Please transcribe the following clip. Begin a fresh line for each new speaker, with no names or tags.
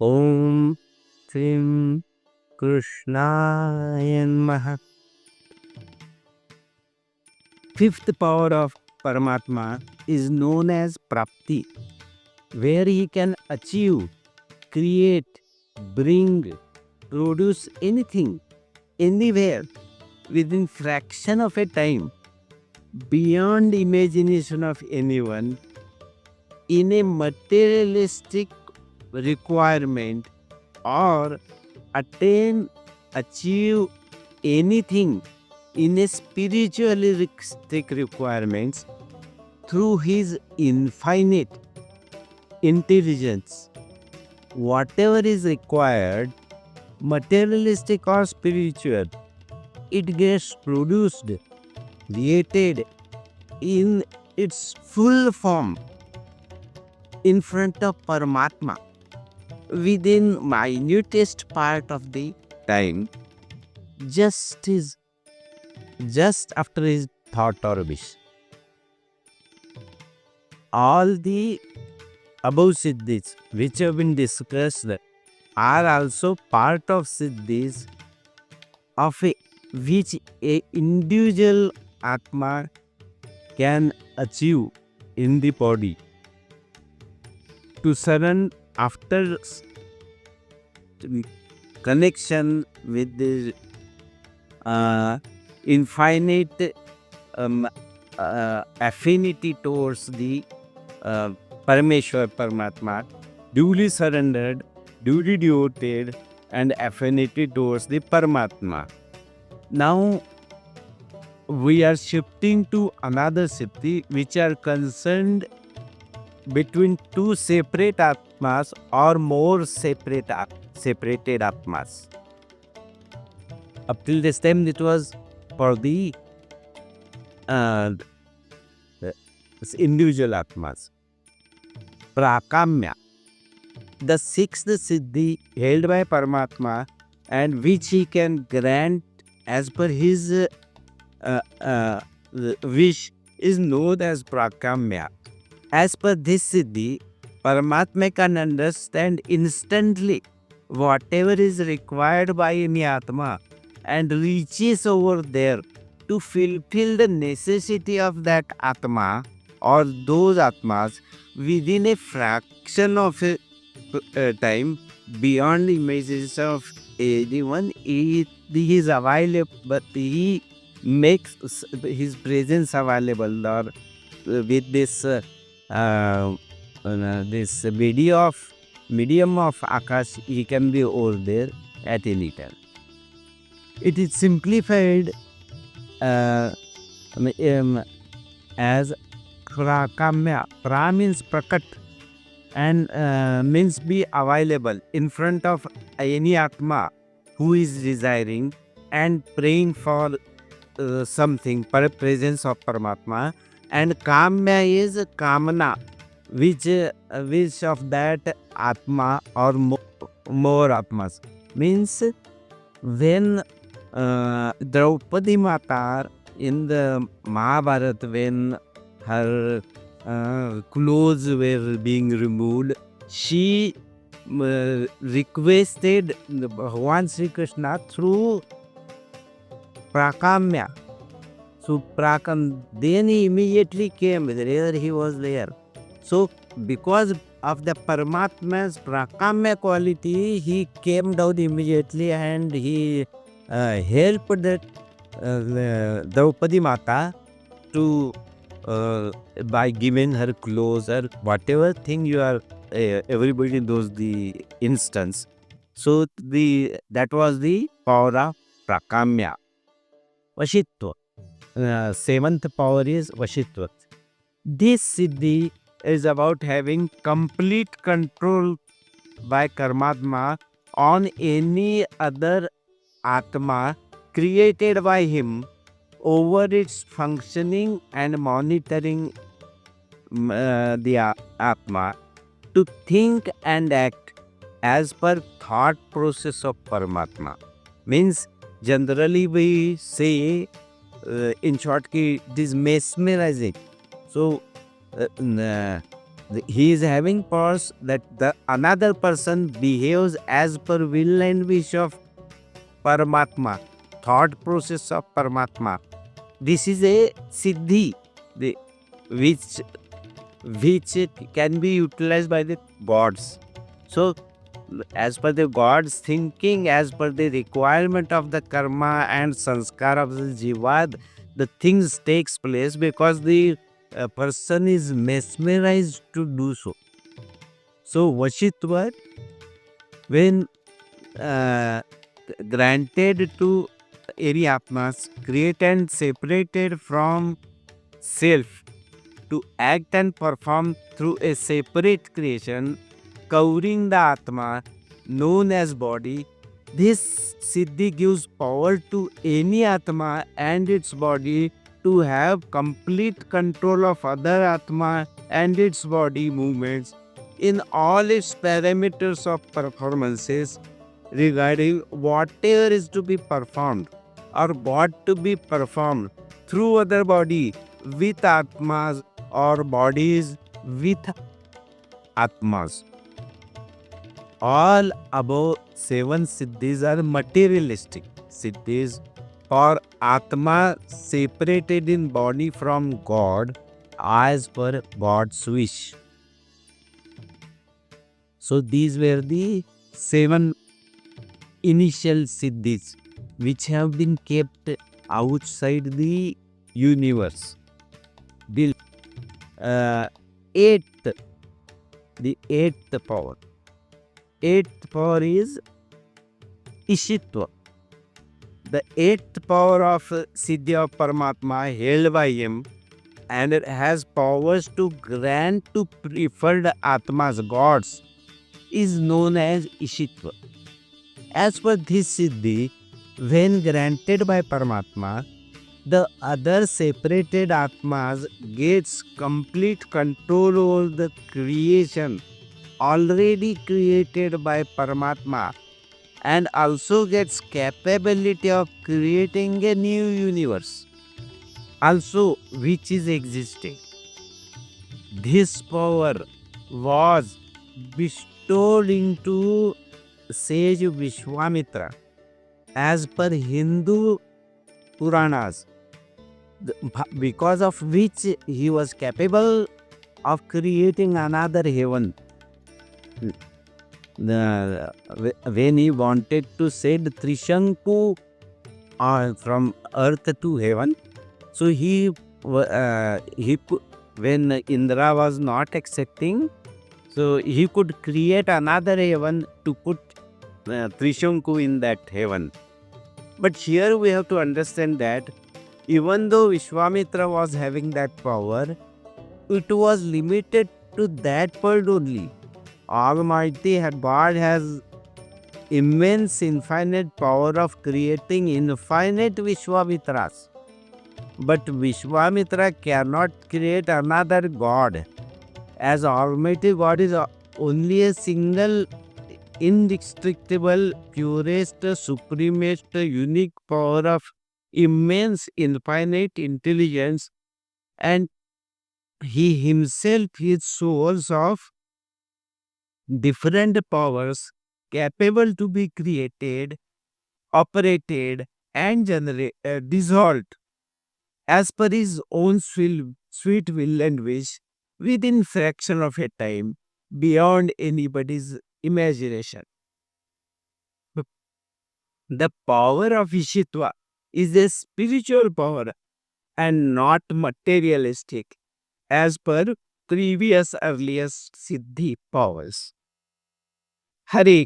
Om Shri Krishnaya Namaha. Fifth power of Paramatma is known as Prapti, where he can achieve, create, bring, produce anything, anywhere, within fraction of a time, beyond imagination of anyone, in a materialistic requirement, or achieve anything in a spiritualistic requirements through his infinite intelligence. Whatever is required, materialistic or spiritual, it gets produced, created in its full form in front of Paramatma within minutest part of the time, just after his thought or wish. All the above siddhis which have been discussed are also part of siddhis of which a individual Atma can achieve in the body. To surrender after connection with the infinite affinity towards the Parameshwar Paramatma, duly surrendered, duly devoted, and affinity towards the Paramatma. Now we are shifting to another siddhi which are concerned between two separate Atmas or more separated Atmas. Up till this time it was for the individual Atmas. Prakamya, the sixth siddhi held by Paramatma and which he can grant as per his wish, is known as Prakamya. As per this siddhi, Paramatma can understand instantly whatever is required by any Atma and reaches over there to fulfill the necessity of that Atma or those Atmas within a fraction of a time, beyond images of anyone. He is available, but he makes his presence available, or with this this medium of Akash, he can be over there at any time. It is simplified as Prakamya. Pra means prakat and means be available in front of any Atma who is desiring and praying for something, presence of Paramatma. And Kamya is Kamana, which of that Atma or more Atmas. Means when Draupadi Mata in the Mahabharata, when her clothes were being removed, she requested Bhagavan Sri Krishna through Prakamya. So then he immediately came, there he was there. So because of the Paramatma's Prakamya quality, he came down immediately and he helped that Draupadi Mata to by giving her clothes or whatever thing you are, everybody knows the instance. So that was the power of Prakamya. Vashitva. Seventh power is Vashitva. This siddhi is about having complete control by Karmatma on any other Atma created by him over its functioning and monitoring the Atma to think and act as per thought process of Paramatma. Means generally we say in short, it is mesmerizing. So He is having powers that the another person behaves as per will and wish of Paramatma, thought process of Paramatma. This is a siddhi, the, which which can be utilized by the gods. So, as per the gods thinking, as per the requirement of the karma and sanskar of the jiva, the things takes place because the person is mesmerized to do so. So, Vashitva, when uh, granted to Atmas, created and separated from self to act and perform through a separate creation, covering the Atma, known as body. This Siddhi gives power to any Atma and its body to have complete control of other Atma and its body movements in all its parameters of performances regarding whatever is to be performed or what to be performed through other body with Atmas or bodies with Atmas. All above seven siddhis are materialistic siddhis for Atma separated in body from God as per God's wish. So these were the seven initial siddhis which have been kept outside the universe. The eighth, the eighth power. Eighth power is Ishitva. The eighth power of Siddhi of Paramatma held by him, and it has powers to grant to preferred Atmas, gods, is known as Ishitva. As per this Siddhi, when granted by Paramatma, the other separated Atmas gets complete control over the creation already created by Paramatma and also gets capability of creating a new universe also which is existing. This power was bestowed into sage Vishwamitra as per Hindu Puranas, because of which he was capable of creating another heaven. When he wanted to send Trishanku from earth to heaven, so when Indra was not accepting, so he could create another heaven to put Trishanku in that heaven. But here we have to understand that even though Vishwamitra was having that power, it was limited to that world only. Almighty God has immense infinite power of creating infinite Vishwamitras. But Vishwamitra cannot create another God, as Almighty God is only a single indestructible, purest, supremest, unique power of immense infinite intelligence, and he himself is source of different powers capable to be created, operated, and dissolved as per his own sweet will and wish within fraction of a time beyond anybody's imagination. The power of Ishitva is a spiritual power and not materialistic as per previous earliest Siddhi powers. Hare